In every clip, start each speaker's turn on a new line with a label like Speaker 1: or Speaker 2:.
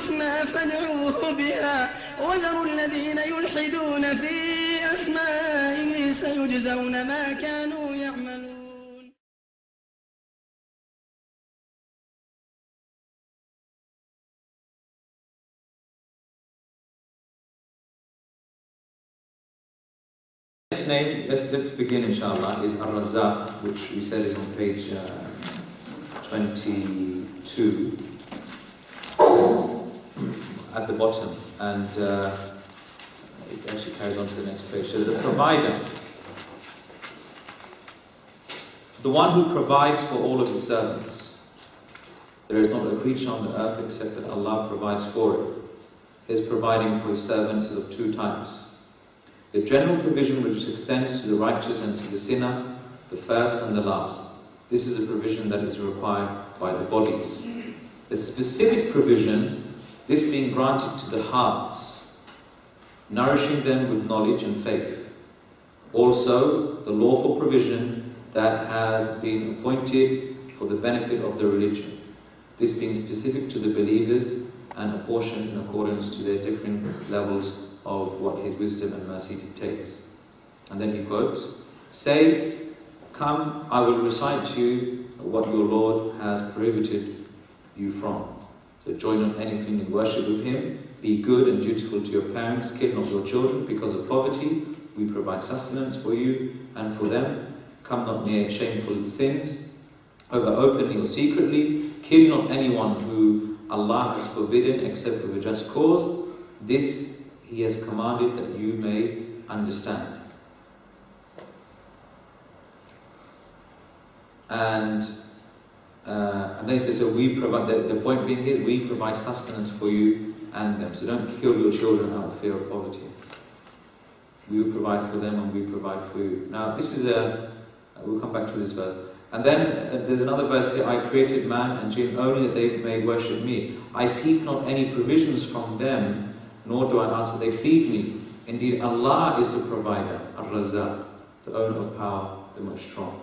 Speaker 1: الحسنى فادعوه بها وذروا الذين يلحدون في أسمائه سيجزون ما كانوا يعملون.
Speaker 2: Next name, let's begin inshallah, is Razzaaq, which we said is on page 22 at the bottom, and it actually carries on to the next page. So the provider, the one who provides for all of his servants. There is not a creature on the earth except that Allah provides for it. His providing for his servants is of two types. The general provision which extends to the righteous and to the sinner, the first and the last. This is a provision that is required by the bodies. The specific provision, this being granted to the hearts, nourishing them with knowledge and faith. Also, the lawful provision that has been appointed for the benefit of the religion. This being specific to the believers and apportioned in accordance to their different levels of what His wisdom and mercy dictates. And then he quotes, "Say, come, I will recite to you what your Lord has prohibited you from. So join on anything in worship with Him, be good and dutiful to your parents, kill not your children because of poverty, we provide sustenance for you and for them, come not near shameful sins, whether openly or secretly, kill not anyone who Allah has forbidden except with a just cause, this He has commanded that you may understand." And then he says, so we provide, the point being here, we provide sustenance for you and them. So don't kill your children out of fear of poverty. We will provide for them and we provide for you. Now this is we'll come back to this verse. And then there's another verse here, I created man and jinn only that they may worship me. I seek not any provisions from them, nor do I ask that they feed me. Indeed, Allah is the provider, Ar-Razzaaq, the owner of power, the most strong.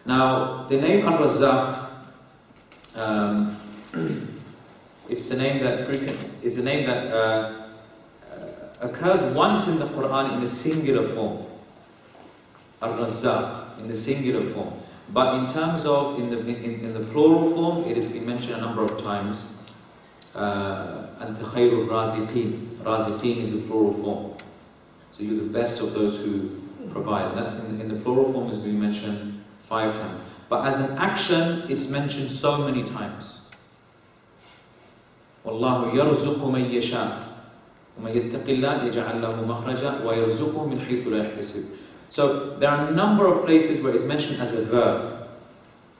Speaker 2: Now, the name Ar-Razzaaq, it's a name that occurs once in the Quran in the singular form. Ar-Razzaaq, in the singular form. But in terms of in the plural form, it has been mentioned a number of times. Anta khayrul raziqeen. Raziqeen is a plural form. So you're the best of those who provide. And that's in the plural form has been mentioned 5 times. But as an action, it's mentioned so many times. Wallahu yarzuqu man yasha. وَمَن يَتَّقِ اللَّهَ يَجْعَلْ لَهُ مَخْرَجًا وَيَرْزُقُهُ مِنْ حَيْثُ لَا يَحْتَسِبُ. So there are a number of places where it's mentioned as a verb.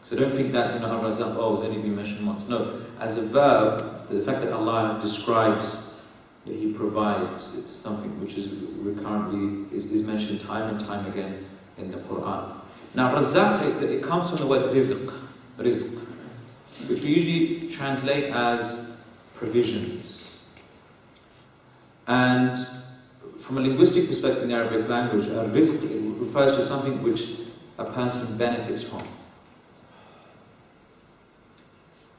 Speaker 2: So don't think that Ar-Razzaaq, it's only been mentioned once. No, as a verb, the fact that Allah describes that He provides, it's something which is recurrently is mentioned time and time again in the Quran. Now, Razzaaq, it comes from the word rizq, which we usually translate as provisions. And from a linguistic perspective in the Arabic language, rizq refers to something which a person benefits from.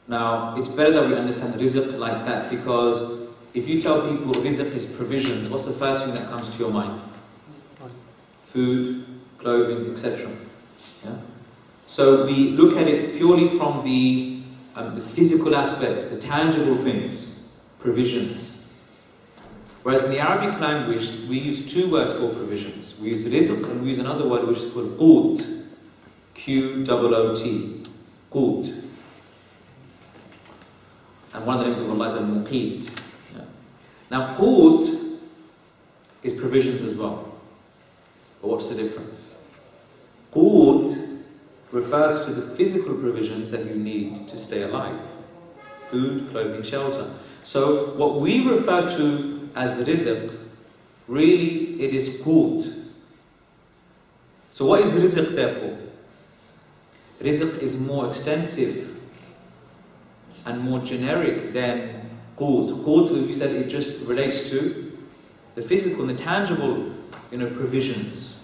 Speaker 2: Now, it's better that we understand rizq like that, because if you tell people rizq is provisions, what's the first thing that comes to your mind? Food, clothing, etc. Yeah? So we look at it purely from the physical aspects, the tangible things, provisions. Whereas in the Arabic language, we use 2 words for provisions. We use rizq and we use another word which is called qut. Q-O-O-T. Qut. And one of the names of Allah is Al-Muqeet. Yeah. Now, qut is provisions as well. But what's the difference? Qut refers to the physical provisions that you need to stay alive. Food, clothing, shelter. So, what we refer to as rizq, really it is qut. So what is rizq therefore? Rizq is more extensive and more generic than qut. Qut, we said, it just relates to the physical and the tangible, provisions.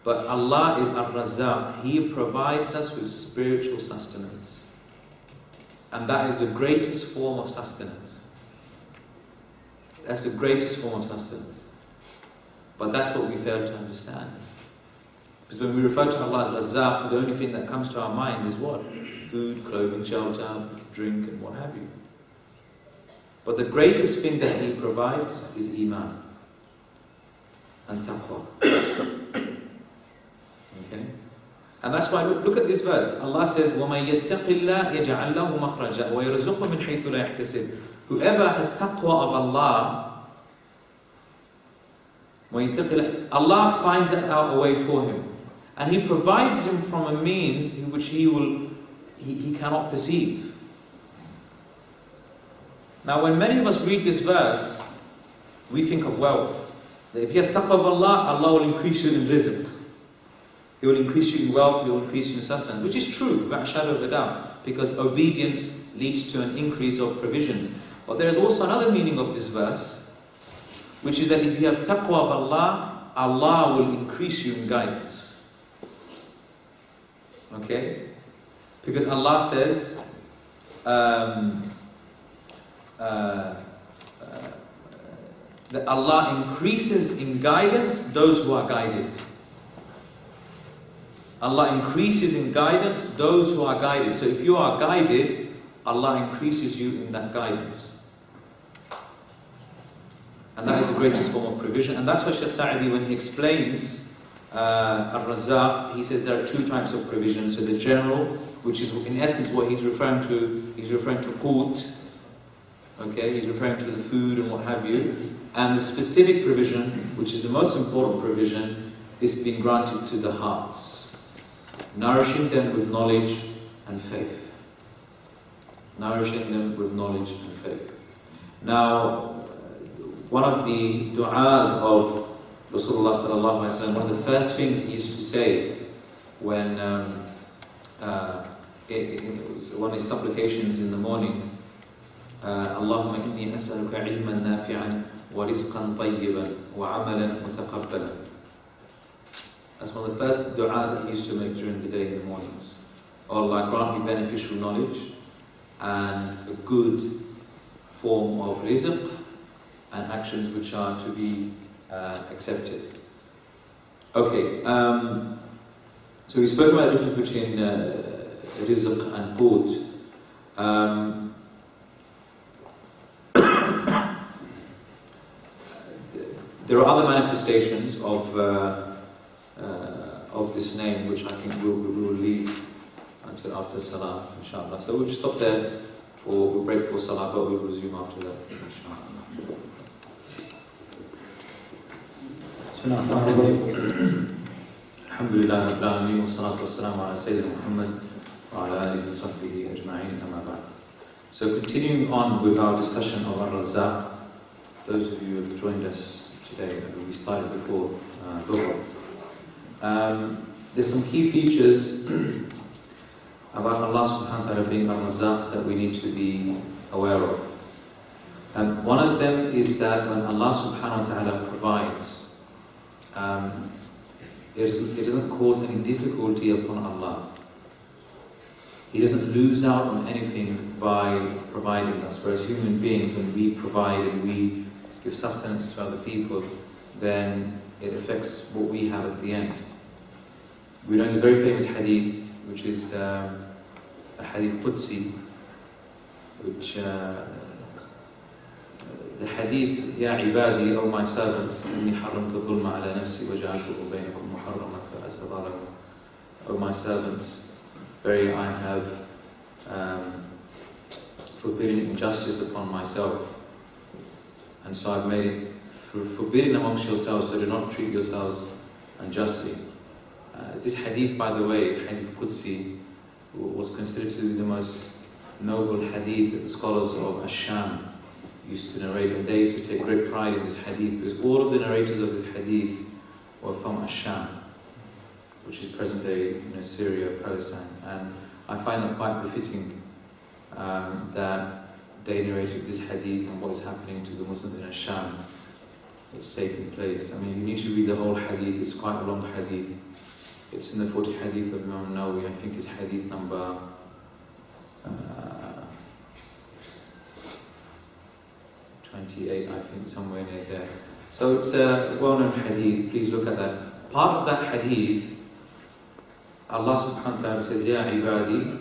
Speaker 2: But Allah is Ar-Razzaaq. He provides us with spiritual sustenance. And that is the greatest form of sustenance. That's the greatest form of sustenance. But that's what we fail to understand. Because when we refer to Allah as Razzaaq, the only thing that comes to our mind is what? Food, clothing, shelter, drink, and what have you. But the greatest thing that He provides is Iman and Taqwa. Okay? And that's why, look at this verse. Allah says, وَمَن يَتَّقِ اللَّهِ يَجْعَلْ لَهُ مَخْرَجًا وَيَرْزُقْهُ مِنْ حَيْثُ لَا يَحْتَسِبُ. Whoever has taqwa of Allah, Allah finds out a way for him. And He provides him from a means in which he cannot perceive. Now when many of us read this verse, we think of wealth. That if you have taqwa of Allah, Allah will increase you in rizq. He will increase you in wealth, He will increase you in sustenance. Which is true, without a shadow of a doubt. Because obedience leads to an increase of provisions. But there is also another meaning of this verse, which is that if you have taqwa of Allah, Allah will increase you in guidance. Okay? Because Allah says, that Allah increases in guidance those who are guided. Allah increases in guidance those who are guided. So if you are guided, Allah increases you in that guidance. And that is the greatest form of provision. And that's why Shaykh Sa'di, when he explains Al-Razzaaq, he says there are two types of provision. So the general, which is in essence what he's referring to qut. Okay, he's referring to the food and what have you. And the specific provision, which is the most important provision, is being granted to the hearts. Nourishing them with knowledge and faith. Nourishing them with knowledge and faith. Now, one of the du'as of Rasulullah sallallahu alaihi wasallam, one of the first things he used to say when it was one of his supplications in the morning, Allahumma inni as'aluka ilman nafi'an wa rizqan tayyiban wa amalan mutaqabbalan. That's one of the first du'as that he used to make during the day in the mornings. Oh Allah, grant me beneficial knowledge and a good form of rizq and actions which are to be accepted. Okay, so we spoke about the difference between rizq and qut. There are other manifestations of this name, which I think we will leave until after Salah, inshallah. So we'll just stop there, or we'll break for Salah, but we'll resume after that, inshallah. Alhamdulillah Rabbil Alameen, wa salatu wa salamu ala Sayyidina Muhammad wa ala alihi wa sahbihi ajma'in, amma ba'd. So continuing on with our discussion of Razzaaq, those of you who have joined us today, we started before Dhuhr. There's some key features about Allah subhanahu wa ta'ala being Razzaaq that we need to be aware of. One of them is that when Allah subhanahu wa ta'ala provides, it doesn't cause any difficulty upon Allah. He doesn't lose out on anything by providing us. Whereas human beings, when we provide and we give sustenance to other people, then it affects what we have at the end. We know the very famous hadith, which is a hadith Qudsi, which the hadith, Ya ibadi, O my servants, inni haramtu dhulma ala nafsi wa ja'altuhu bainakum muharraman fa'astadalakum. O my servants, very I have forbidden injustice upon myself, and so I've made it forbidden amongst yourselves, so do not treat yourselves unjustly. This hadith, by the way, hadith Qudsi, was considered to be the most noble hadith that the scholars of Ash-Sham used to narrate, and they used to take great pride in this hadith because all of the narrators of this hadith were from Ash-Sham, which is present-day Syria, Palestine, and I find that quite befitting that they narrated this hadith and what is happening to the Muslims in Ash-Sham that's taking place. I mean, you need to read the whole hadith. It's quite a long hadith. It's in the 40 hadith of Imam Nawawi. I think it's hadith number 98, I think, somewhere near there. So it's a well-known hadith, please look at that. Part of that hadith, Allah subhanahu wa ta'ala says, Ya ibadi,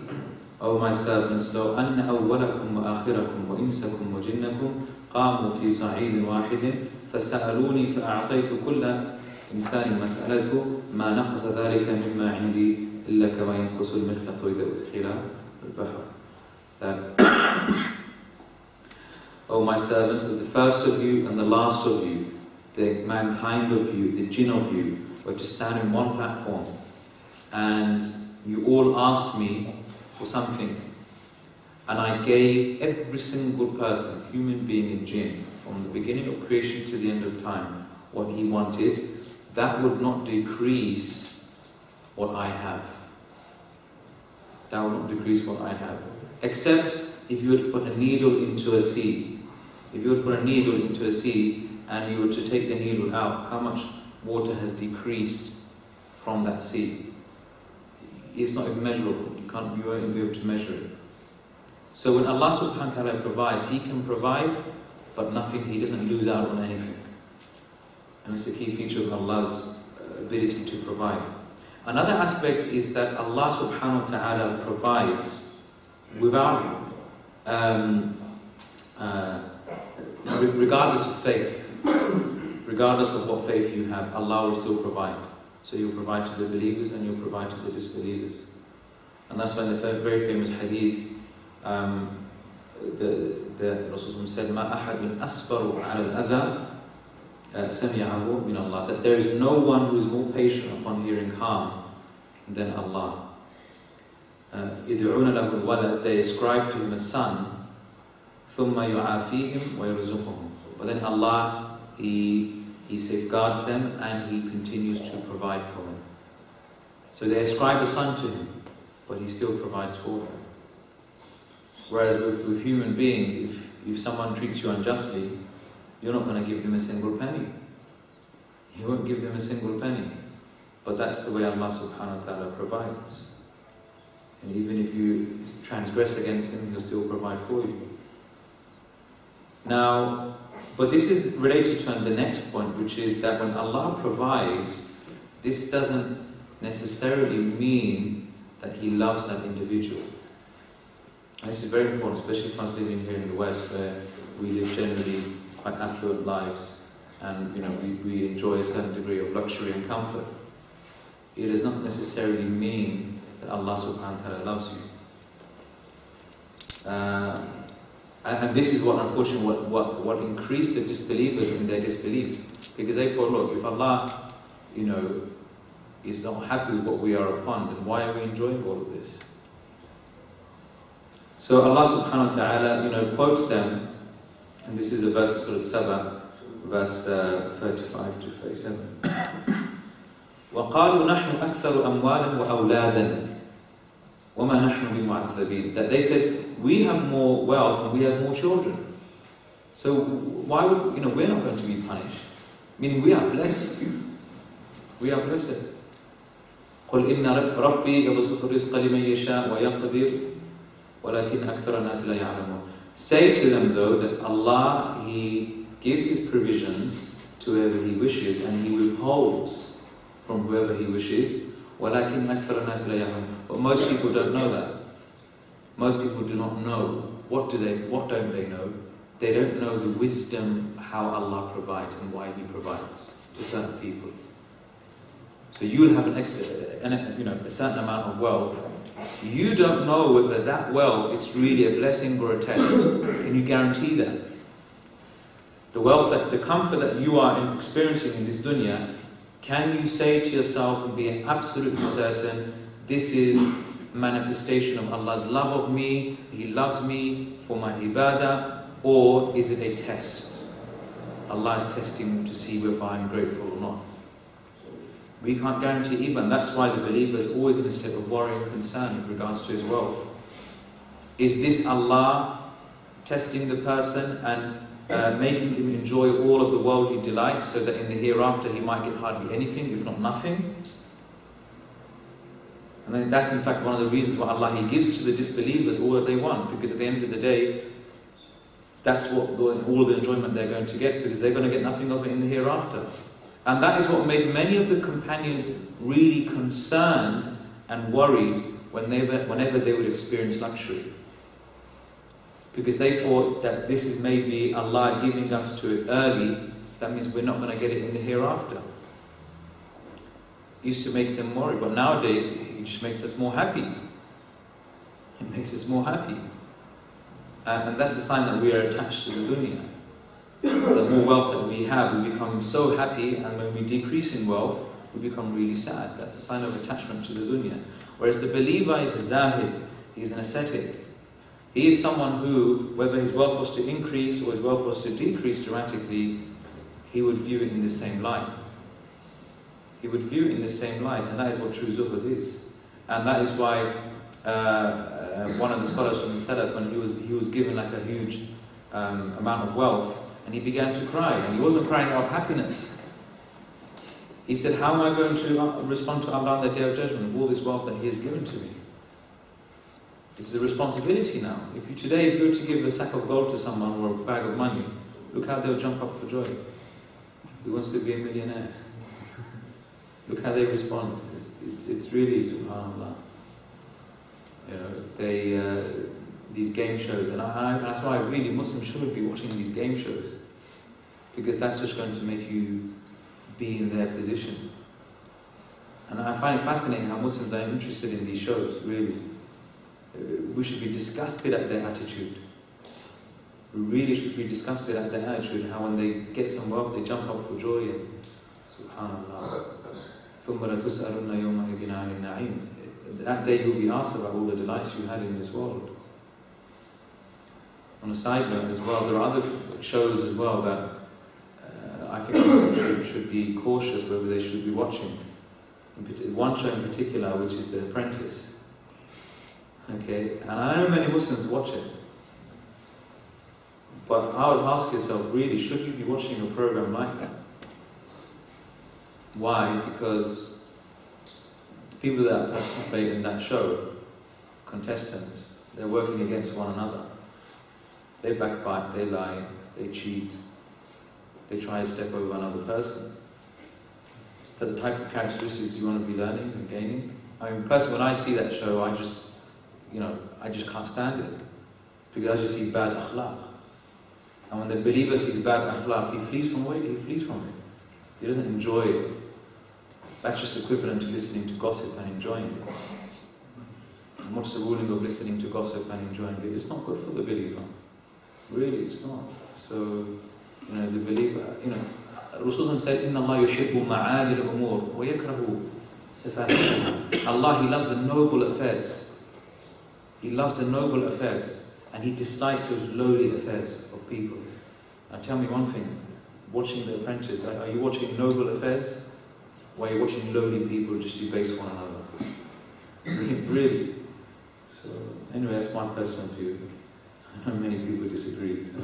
Speaker 2: O my servants, لو أن أولكم وآخركم وإنسكم وجنكم قاموا في صعيد واحد فسألوني فأعطيت كل إنسان مسألته ما نقص ذلك مما عندي إلا كما ينقص المخلط إذا أدخل البحر. That, O my servants, the first of you and the last of you, the mankind of you, the jinn of you, were to stand in one platform, and you all asked me for something, and I gave every single person, human being and jinn, from the beginning of creation to the end of time, what he wanted. That would not decrease what I have. That would not decrease what I have. Except if you were to put a needle into a sea. If you were to put a needle into a sea and you were to take the needle out, how much water has decreased from that sea? It's not even measurable. You won't be able to measure it. So when Allah subhanahu wa ta'ala provides, He can provide, but nothing, He doesn't lose out on anything. And it's a key feature of Allah's ability to provide. Another aspect is that Allah subhanahu wa ta'ala provides without, regardless of faith, regardless of what faith you have, Allah will still provide. So He'll provide to the believers and He'll provide to the disbelievers. And that's why the very famous hadith, the Rasul said, مَا أَحَدٌ أَصْبَرُ عَلَى الْأَذَى سَمِعَهُ مِنَ اللَّهِ. That there is no one who is more patient upon hearing harm than Allah. يَدْعُونَ لَهُ الْوَلَدِ. They ascribe to Him a son, ثُمَّ يُعَافِيهِمْ وَيَرْزُقُهُمْ. But then Allah, He safeguards them and He continues to provide for them. So they ascribe a son to Him, but He still provides for them. Whereas with human beings, if someone treats you unjustly, you're not going to give them a single penny. You won't give them a single penny. But that's the way Allah subhanahu wa ta'ala provides. And even if you transgress against Him, He'll still provide for you. Now, but this is related to the next point, which is that when Allah provides, this doesn't necessarily mean that He loves that individual. And this is very important, especially for us living here in the West, where we live generally quite affluent lives, and we enjoy a certain degree of luxury and comfort. It does not necessarily mean that Allah subhanahu wa ta'ala loves you. And this is what, unfortunately, what increased the disbelievers in their disbelief. Because they thought, look, if Allah, is not happy with what we are upon, then why are we enjoying all of this? So Allah subhanahu wa ta'ala, quotes them, and this is a verse of Surah Saba, verse 35 to 37. وَقَالُوا نَحْنُ أَكْثَرُ أَمْوَالًا وَأَوْلَادًا وَمَا نَحْنُ بِمُعَذَّبِينَ. That they said, we have more wealth and we have more children. So why would, we're not going to be punished. Meaning we are blessed. We are blessed. قُلْ إِنَّ رَبِّي يَبْسُطُ الرِّزْقَ لِمَنْ يَشَاءُ وَيَقْدِرُ وَلَكِنْ أَكْثَرَ النَّاسِ لَا يَعْلَمُونَ. Say to them, though, that Allah, He gives His provisions to whoever He wishes, and He withholds from whoever He wishes. وَلَكِنْ أَكْثَرَ النَّاسِ لَا يَعْلَمُونَ. But most people don't know that. Most people do not know. What don't they know? They don't know the wisdom, how Allah provides and why He provides to certain people. So you will have a certain amount of wealth. You don't know whether that wealth, it's really a blessing or a test. Can you guarantee that? The wealth, the comfort that you are experiencing in this dunya, can you say to yourself and be absolutely certain, this is manifestation of Allah's love of me, He loves me for my ibadah, or is it a test? Allah is testing to see whether I'm grateful or not. We can't guarantee even. That's why the believer is always in a state of worry and concern with regards to his wealth. Is this Allah testing the person and making him enjoy all of the worldly delights so that in the hereafter he might get hardly anything, if not nothing? And then that's in fact one of the reasons why Allah, He gives to the disbelievers all that they want, because at the end of the day, that's what all the enjoyment they're going to get, because they're going to get nothing of it in the hereafter. And that is what made many of the companions really concerned and worried whenever they would experience luxury. Because they thought that this is maybe Allah giving us to it early, that means we're not going to get it in the hereafter. It used to make them worry, but nowadays it just makes us more happy. It makes us more happy. And that's a sign that we are attached to the dunya. The more wealth that we have, we become so happy, and when we decrease in wealth, we become really sad. That's a sign of attachment to the dunya. Whereas the believer is a zahid, he's an ascetic. He is someone who, whether his wealth was to increase or his wealth was to decrease dramatically, he would view it in the same light. He would view it in the same light, and that is what true zuhud is. And that is why one of the scholars from the Salaf, when he was given like a huge amount of wealth, and he began to cry, and he wasn't crying out of happiness. He said, how am I going to respond to Allah on the Day of Judgment with all this wealth that He has given to me? This is a responsibility now. If you were to give a sack of gold to someone or a bag of money, look how they'll jump up for joy. Who wants to be a millionaire? Look how they respond. It's really subhanAllah. You know, these game shows, and that's why really Muslims shouldn't be watching these game shows, because that's just going to make you be in their position. And I find it fascinating how Muslims are interested in these shows, really. We should be disgusted at their attitude. We really should be disgusted at their attitude, how when they get some wealth, they jump up for joy, and subhanAllah. ثُمَّ لَتُسْأَلُنَّ يَوْمَئِذٍ عَنِ النَّعِيمِ. That day you'll be asked about all the delights you had in this world. On a side note as well, there are other shows as well that I think Muslims should be cautious whether they should be watching. One show in particular, which is The Apprentice. Okay, and I know many Muslims watch it. But I would ask yourself, really, should you be watching a program like that? Why? Because the people that participate in that show, contestants, they're working against one another. They backbite, they lie, they cheat, they try to step over another person. But the type of characteristics you want to be learning and gaining. I mean, personally, when I see that show, I just can't stand it. Because I just see bad akhlaq. And when the believer sees bad akhlaq, he flees from it. He doesn't enjoy it. That's just equivalent to listening to gossip and enjoying it. And what's the ruling of listening to gossip and enjoying it? It's not good for the believer. Really, it's not. So, the believer, Rasulullah said, إِنَّ اللَّهَ يُحِبُّ مَعَالِ الْأُمُورِ وَيَكْرَهُ سَفَاسِفَهَا. Allah, He loves the noble affairs. He loves the noble affairs. And He dislikes those lowly affairs of people. Now tell me one thing, watching The Apprentice, are you watching noble affairs? Or are you watching lowly people just debase one another? Really? So, anyway, that's my personal view. I know many people disagree. So.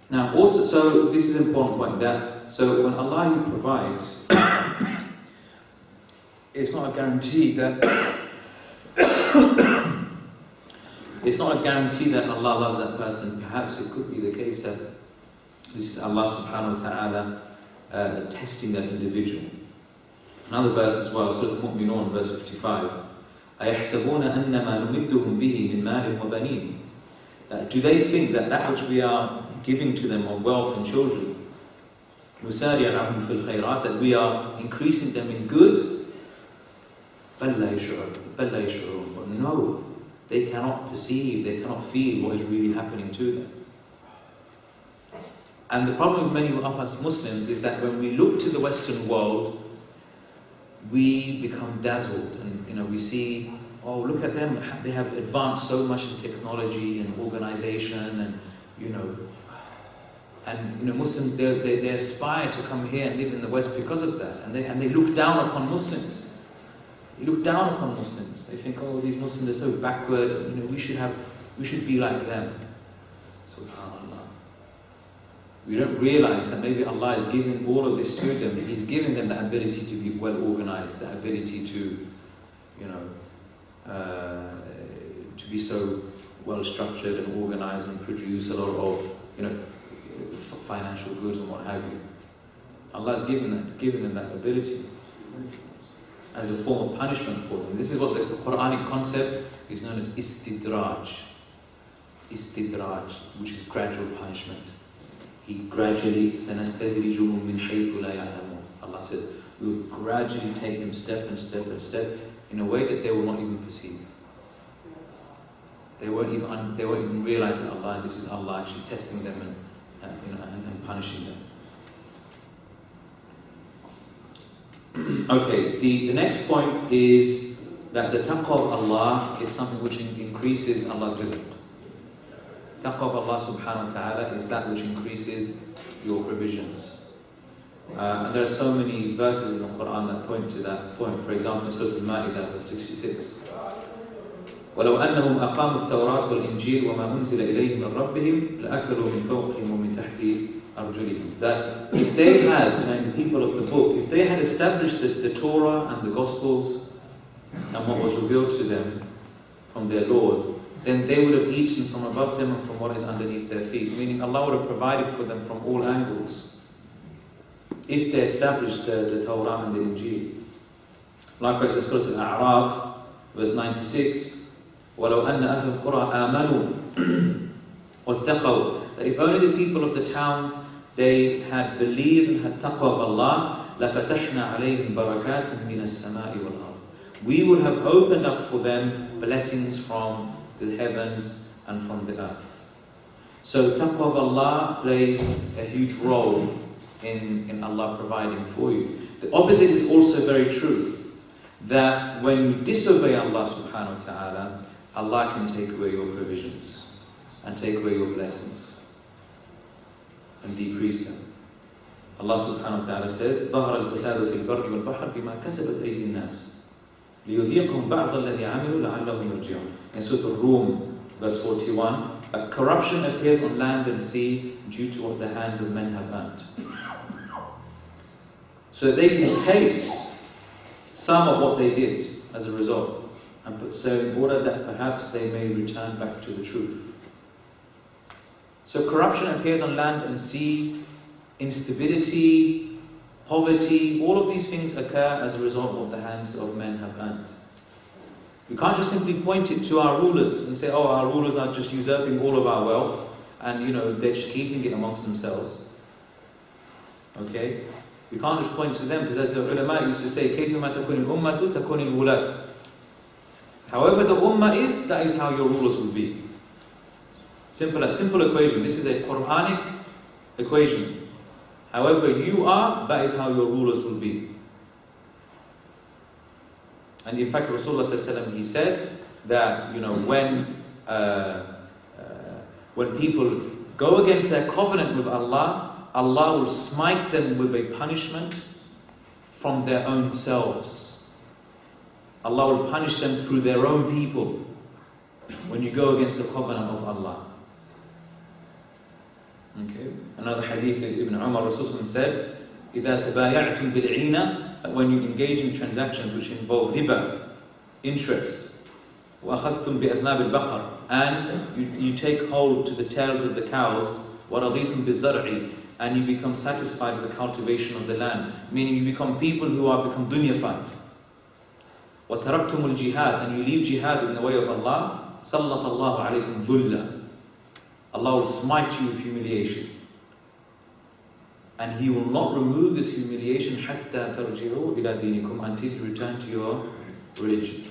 Speaker 2: Now also, so this is an important point, that so when Allah He provides, it's not a guarantee that it's not a guarantee that Allah loves that person. Perhaps it could be the case that this is Allah subhanahu wa ta'ala testing that individual. Another verse as well, Surah Al-Mu'minun, verse 55. أَيَحْسَبُونَ أَنَّمَا نُمِدُّهُمْ بِهِ مِنْ مَالٍ وَبَنِينَ. Do they think that that which we are giving to them of wealth and children, نُسَارِعَ لَهُمْ فِي الْخَيْرَاتِ, that we are increasing them in good? بَلْ لَا يَشْعُرُونَ. But no, they cannot perceive, they cannot feel what is really happening to them. And the problem with many of us Muslims is that when we look to the Western world, we become dazzled, and we see, oh, look at them, they have advanced so much in technology and organization, and Muslims, they aspire to come here and live in the West because of that, and they look down upon Muslims. They look down upon Muslims. They think, oh, these Muslims are so backward, we should be like them. Subhanallah. We don't realize that maybe Allah is giving all of this to them. He's giving them the ability to be well organized, the ability to be so well structured and organized and produce a lot of, financial goods and what have you. Allah has given them that ability as a form of punishment for them. This is what the Quranic concept is known as istidraj. Istidraj, which is gradual punishment. He gradually, سَنَسْتَدْرِجُهُمْ مِنْ حَيْثُ لَا يَعْلَمُونَ. Allah says, we will gradually take them step and step and step in a way that they will not even perceive. They won't even realize that this is Allah actually testing them and punishing them. Okay, the next point is that the taqwa of Allah is something which increases Allah's rizq. Taqwa of Allah subhanahu wa ta'ala is that which increases your provisions. And there are so many verses in the Quran that point to that point. For example, in Surah Al-Ma'idah, verse 66. وَلَوْ أَنَّهُمْ أَقَامُوا التَّوْرَاةَ وَالْإِنْجِيلَ وَمَا أُنزِلَ إِلَيْهِمْ مِنْ رَبِّهِمْ لَأَكَلُوا مِنْ فَوْقِهِمْ وَمِنْ تَحْتِ أَرْجُلِهِمْ. That if they had, and the people of the book, if they had established the Torah and the Gospels and what was revealed to them from their Lord, then they would have eaten from above them and from what is underneath their feet. Meaning Allah would have provided for them from all angles if they established the Torah and the Injil. Likewise in Surah Al-A'raf, verse 96, وَلَوْ أَنَّ أَهْلُ الْقُرَىٰ آمَنُوا وَاتَّقَوْا. That if only the people of the town, they had believed and had taqwa of Allah, لَفَتَحْنَا عَلَيْهِمْ بَرَكَاتٍ مِنَ السَّمَاءِ وَالْأَرْضِ. We would have opened up for them blessings from the heavens and from the earth. So taqwa of Allah plays a huge role in Allah providing for you. The opposite is also very true, that when you disobey Allah subhanahu wa ta'ala, Allah can take away your provisions and take away your blessings and decrease them. Allah subhanahu wa ta'ala says, ظَهَرَ الْفَسَادُ فِي الْبَرِّ وَالْبَحْرِ بِمَا كَسَبَتْ أَيْدِي النَّاسِ لِيُذِيقَهُمْ بَعْضَ الَّذِي عَمِلُوا لَعَلَّهُمْ يَرْجِعُونَ. In Surah Al-Rum, verse 41, corruption appears on land and sea due to what the hands of men have earned. So they can taste some of what they did as a result, and so in order that perhaps they may return back to the truth. So corruption appears on land and sea, instability, poverty, all of these things occur as a result of what the hands of men have earned. We can't just simply point it to our rulers and say, oh, our rulers are just usurping all of our wealth and they're just keeping it amongst themselves. Okay? We can't just point to them, because as the ulama used to say, كَيْفَمَا تَكُونِ الْأُمَّةُ تَكُونِ الْوُلَاةُ. However the ummah is, that is how your rulers will be. Simple equation. This is a Quranic equation. However you are, that is how your rulers will be. And in fact, Rasulullah he said that when people go against their covenant with Allah, Allah will smite them with a punishment from their own selves. Allah will punish them through their own people when you go against the covenant of Allah. Okay. Another hadith of Ibn Umar, Rasulullah said, إِذَا تَبَايَعْتُمْ بِالْعِينَ, that when you engage in transactions which involve riba, interest, وَأَخَذْتُمْ بِأَذْنَابِ الْبَقَرِ, and you take hold to the tails of the cows, وَرَضِيتُمْ بِالزَّرْعِ, and you become satisfied with the cultivation of the land, meaning you become people who are become dunyafied. وَتَرَكْتُمُ الْجِهَادِ, and you leave jihad in the way of Allah, سَلَّطَ اللَّهُ عَلَيْكُمْ ذُلًّا, Allah will smite you with humiliation. And He will not remove this humiliation حَتَّى تَرْجِعُوا إِلَى دِينِكُمْ, until you return to your religion.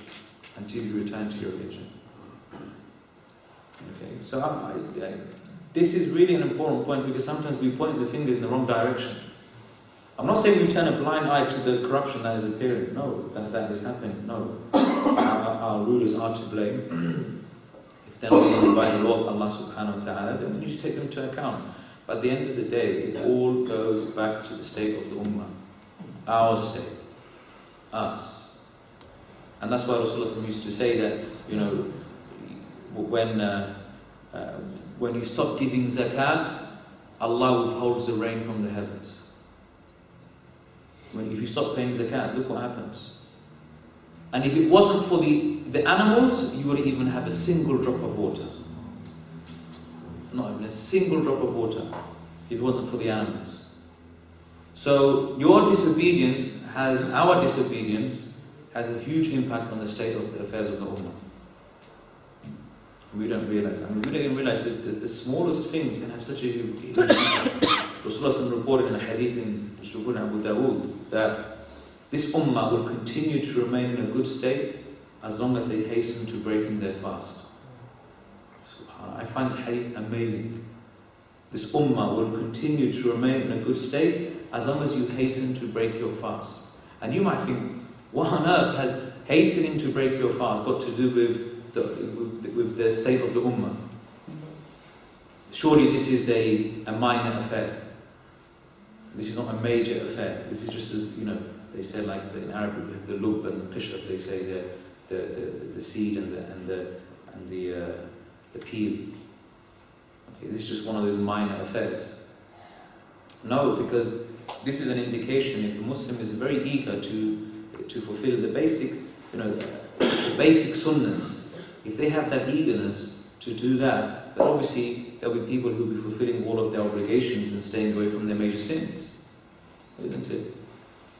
Speaker 2: Until you return to your religion. Okay, so this is really an important point, because sometimes we point the fingers in the wrong direction. I'm not saying we turn a blind eye to the corruption that is appearing. No, that is happening. No. Our rulers are to blame. If they're not living by the law of Allah subhanahu wa ta'ala, then we need to take them into account. But at the end of the day, it all goes back to the state of the ummah. Our state. Us. And that's why Rasulullah used to say that, when you stop giving zakat, Allah withholds the rain from the heavens. If you stop paying zakat, look what happens. And if it wasn't for the animals, you wouldn't even have a single drop of water. Not even a single drop of water if it wasn't for the animals. So our disobedience has a huge impact on the state of the affairs of the Ummah. We don't realize that. We don't even realize this. The smallest things can have such a huge impact. Rasulullah reported in a hadith in Abu Dawood that this Ummah will continue to remain in a good state as long as they hasten to breaking their fast. I find this hadith amazing. This Ummah will continue to remain in a good state as long as you hasten to break your fast. And you might think, what on earth has hastening to break your fast got to do with the state of the Ummah? Surely this is a minor affair. This is not a major affair. This is just as, they say like in Arabic, we have the lub and the qishr, they say the seed and the peel. Okay, this is just one of those minor affairs. No, because this is an indication if a Muslim is very eager to fulfill the basic, the basic sunnahs, if they have that eagerness to do that, then obviously there will be people who will be fulfilling all of their obligations and staying away from their major sins. Isn't it?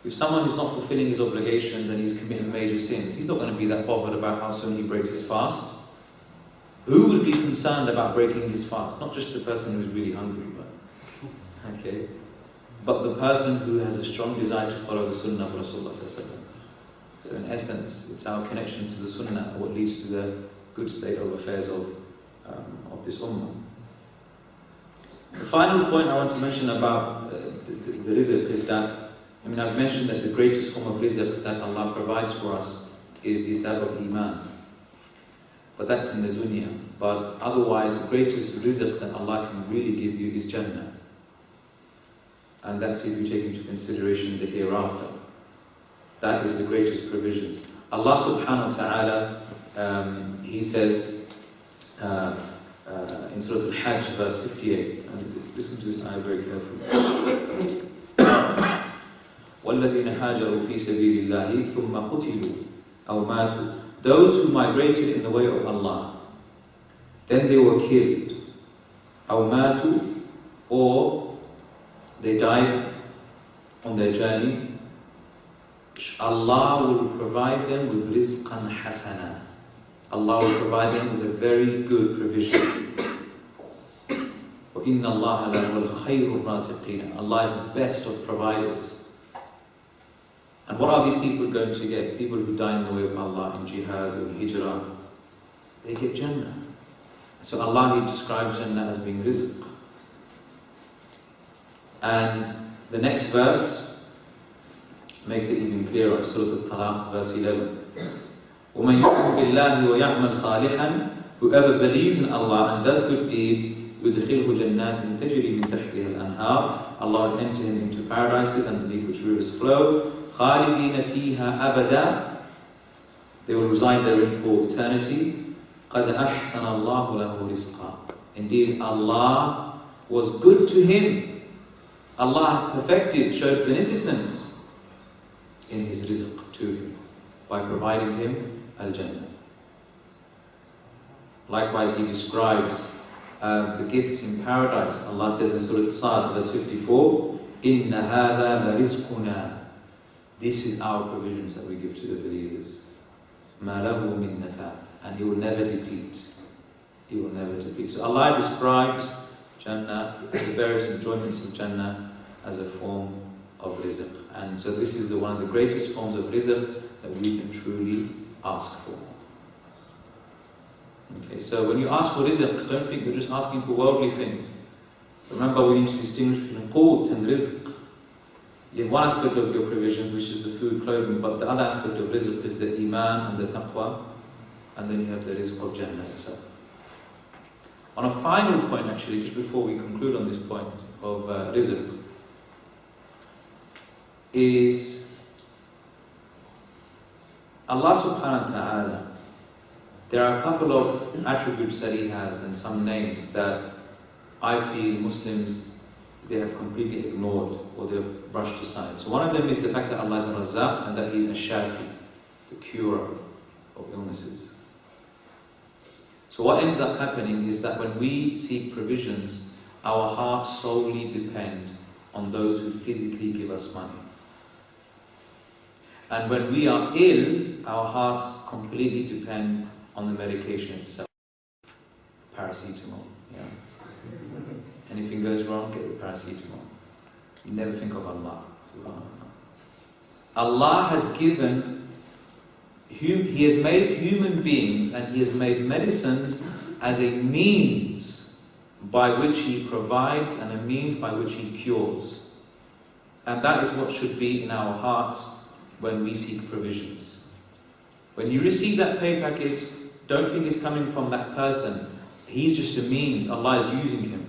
Speaker 2: If someone is not fulfilling his obligations and he's committing major sins, he's not going to be that bothered about how soon he breaks his fast. Who will be concerned about breaking his fast? Not just the person who is really hungry, but the person who has a strong desire to follow the sunnah of Rasulullah. So in essence, it's our connection to the sunnah what leads to the good state of affairs of this ummah. The final point I want to mention about the rizq is that, I've mentioned that the greatest form of rizq that Allah provides for us is that of iman. But that's in the dunya. But otherwise, the greatest rizq that Allah can really give you is Jannah. And that's if you take into consideration the hereafter. That is the greatest provision. Allah subhanahu wa ta'ala, He says in Surah Al-Hajj, verse 58, and listen to this ayah very carefully. وَالَّذِينَ هَاجَرُوا فِي سَبِيلِ اللَّهِ ثُمَّ قُتِلُوا أَوْ مَاتُوا. Those who migrated in the way of Allah, then they were killed, أَوْ مَاتُوا, or they died on their journey, Allah will provide them with rizqan hasana. Allah will provide them with a very good provision. وَإِنَّ اللَّهَ لَهُوَ الْخَيْرُ الرَّازِقِينَ. Allah is the best of providers. And what are these people going to get? People who die in the way of Allah, in jihad or hijrah, they get Jannah. So Allah, He describes Jannah as being rizq. And the next verse makes it even clearer. Surah Al-Talaq, verse 11. وَمَنْ يُؤْمِنْ بِاللَّهِ وَيَعْمَلْ صَالِحًا. Whoever believes in Allah and does good deeds, يُدْخِلْهُ جَنَّاتٍ تَجْرِي مِنْ تَحْتِهَا الْأَنْهَارِ. Allah will enter him into paradises underneath which rivers flow. خَالِدِينَ فِيهَا أَبَدًا. They will reside therein for eternity. قَدْ أَحْسَنَ اللَّهُ لَهُ رِزْقًا. Indeed, Allah was good to him. Allah perfected, showed beneficence in His rizq to him by providing him al-Jannah. Likewise, He describes the gifts in paradise. Allah says in Surah Sad, verse 54, إِنَّ هَذَا لَرِزْقُنَا. This is our provisions that we give to the believers. مَا لَهُ مِن نَفَادٍ. And He will never deplete. He will never deplete. So Allah describes Jannah, the various enjoyments of Jannah, as a form of rizq. And so this is one of the greatest forms of rizq that we can truly ask for. Okay, so when you ask for rizq, don't think you're just asking for worldly things. Remember, we need to distinguish between qut and rizq. You have one aspect of your provisions, which is the food, clothing, but the other aspect of rizq is the iman and the taqwa, and then you have the rizq of Jannah itself. On a final point, actually, just before we conclude on this point of rizq, is Allah subhanahu wa ta'ala. There are a couple of attributes that He has and some names that I feel Muslims, they have completely ignored or they have brushed aside. So one of them is the fact that Allah is a Razzaaq and that He is a Shafi. the cure of illnesses. So what ends up happening is that when we seek provisions, our hearts solely depend on those who physically give us money. And when we are ill, our hearts completely depend on the medication itself. Paracetamol, yeah. Anything goes wrong, get the paracetamol. You never think of Allah. Allah has given, He has made human beings and He has made medicines as a means by which He provides and a means by which He cures. And that is what should be in our hearts when we seek provisions. When you receive that pay package, don't think it's coming from that person. He's just a means. Allah is using him.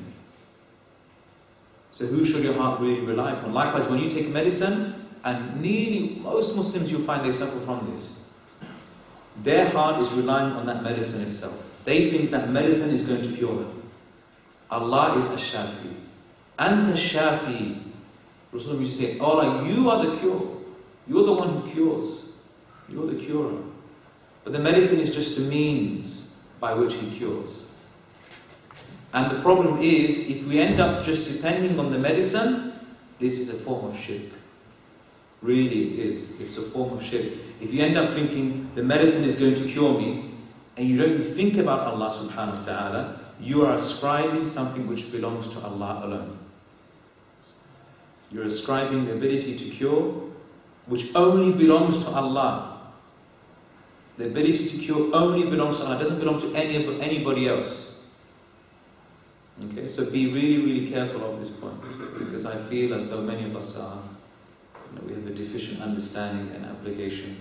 Speaker 2: So who should your heart really rely upon? Likewise, when you take medicine, and nearly most Muslims you'll find they suffer from this. Their heart is relying on that medicine itself. They think that medicine is going to cure them. Allah is Ash-Shafi. Anta Shafi. Rasulullah used to say, Allah, you are the cure. You're the one who cures. You're the curer. But the medicine is just a means by which He cures. And the problem is, if we end up just depending on the medicine, this is a form of shirk. Really it is. It's a form of shirk. If you end up thinking the medicine is going to cure me, and you don't even think about Allah subhanahu wa ta'ala, you are ascribing something which belongs to Allah alone. You're ascribing the ability to cure, which only belongs to Allah. The ability to cure only belongs to Allah. It doesn't belong to anybody else. Okay, so be really, really careful of this point, because I feel as though many of us are, we have a deficient understanding and application